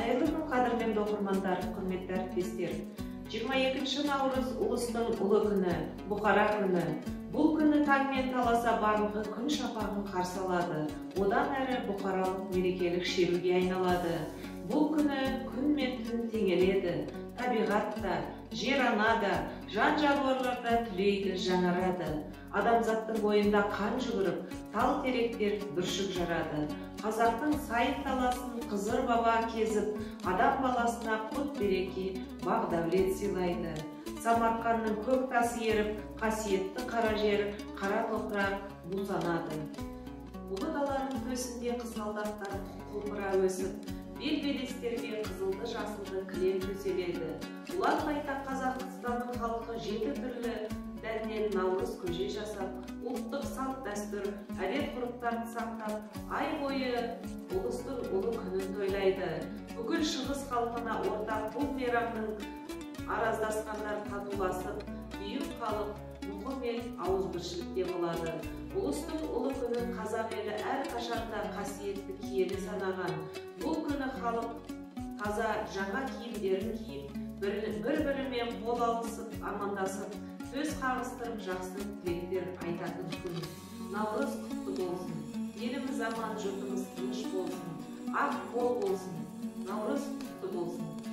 Қайырлы күн, қадірменді оқырмандар, құрметті әріптестер. 22 наурыз ұлыстың ұлы күні, Бұқара күні. Бұл күні таңмен таласа барлығы күн шапағын қарсы алады. Одан әрі бұқаралық мерекелік шеруге айналады. Бұл күні күн мен түн теңеледі. Табиғат та, жер ана да, жан жануарлар да түлейді, жаңарады. Адамзаттың бойында қан жүгіріп, тал теректер бүршік жарады. Қазақтың сайын таласын Қызыр баба кезіп, адам баласына құт береке, бақ дәулет сыйлайды. Самарқанның көк тасы еріп, қасиетті қара жер, қара топырақ бусанады. Ұлы даланың төсінде қызғалдақтар құлпыра өсіп, бел-белестерге қызылды жасылды кілем төселеді. Ұлан байтақ Қазақстанның халқы 7 түрлі дәннен наурыз көже жасап, ұлттық салт дәстүр, әдет-ғұрыптарды сақтап, ай бойы ұлыстың ұлы күнін тойлайды. Бүкіл шығыс халқына ортақ бұл мейрамның араздасқандар татуласып, бүйір халық мұқым ауызбіршілікте болады. Ұлыстың ұлы күнін қазақ елі әрқашанда қасиетті киелі санаған. Бұл күні халық таза жаңа киімдерін киіп, бір-бірімен қол алысып, амандасып, сөз қағыстырып, жақсы тілектер айтатын күн. Наурыз құтты болсын. Еліміз аман, жұртымыз тыныш болсын. Ақ қол болсын. Наурыз құтты болсын.